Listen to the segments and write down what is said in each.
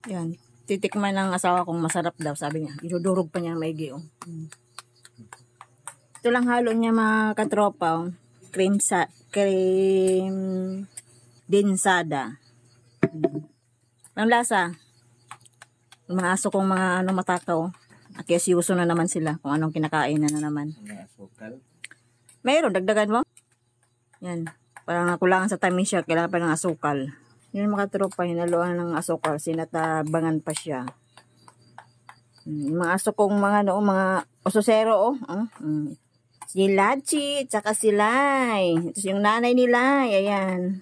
Yan. Titikman ng asawa kong masarap daw, sabi niya. Idudurog pa niya ng maigi, oh. Ito lang halo niya mga katropa, oh. Cream densada. Ang lasa. Yung mga aso kong mga matakaw. At yasyuso na naman sila kung anong kinakain na naman. Mayroon, dagdagan mo. Yan. Parang nakulangan sa tamis siya, kailangan pa ng asukal. Yun mga tropa, hinaluan ng asukal, sinatabangan pa siya. Mga aso kong mga ososero, oh. Si Lachi, tsaka si Lai. Ito yung nanay ni Lai, ayan.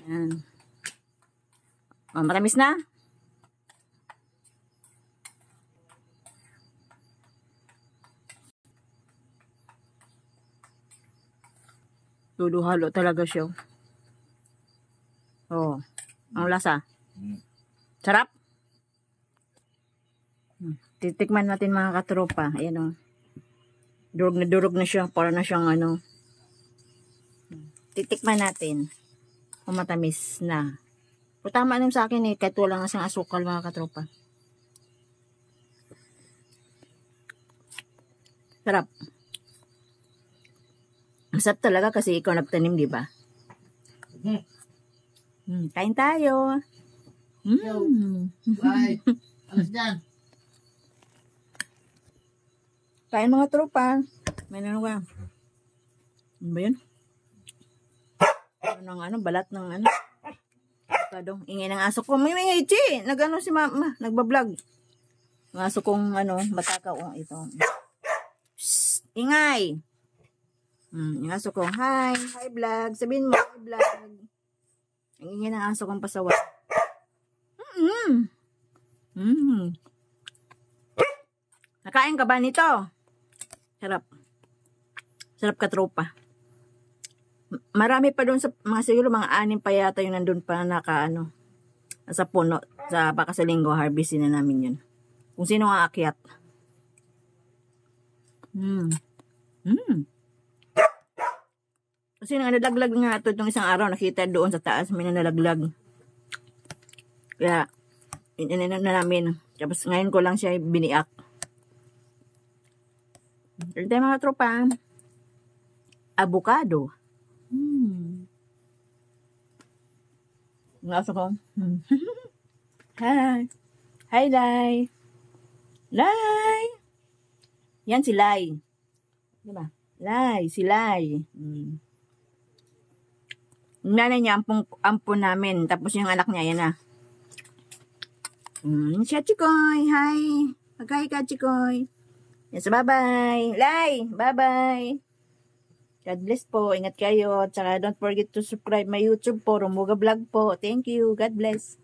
Ayan. Oh, matamis na? Halo talaga siya. Oh, ang lasa. Sarap. Titikman natin mga katropa. Ayan o. Durog na siya. Para na siyang ano. Titikman natin. Kung matamis na. Pero tama naman sa akin eh. Kahit wala nga siyang asukal mga katropa. Sarap. Masarap talaga kasi ikaw nagtanim, di ba? Kain tayo. Bye. Alas dyan. Kain mga tropa. May nanuwa. Ano ba yun? Balat ng ano. Ingay ng aso ko. May chi. Nag-ano si mama. Nagbablog. Ang aso kong matakaw. Oh, ito. Shhh, ingay. Yung aso ko. Hi vlog. Sabihin mo, hi vlog. Ang ingay ng aso kong pasawa. Nakain ka ba nito? Sarap. Sarap ka tropa. Marami pa doon sa siguro mga 6 pa yata yung nandun pa sa puno. Baka sa linggo harvestin na namin yun. Kung sino ang aakyat. Kasi nalaglag nga ito itong isang araw. Nakita doon sa taas. May nalaglag. Kaya, na namin. Tapos ngayon ko lang siya biniak. Ito tayo mga tropa. Avocado. Nasa ko. Hi. Hi, Lai. Lai. Yan si Lai. Diba? Lai. Si Lai. Yung nanay niya, ampun namin. Tapos yung anak niya, yan na. Siya, Chikoy. Hi. Mag-hi ka, Chikoy. Yes, bye-bye. Lai, bye-bye. God bless po. Ingat kayo. Tsaka don't forget to subscribe my YouTube po. Rumuga Vlog po. Thank you. God bless.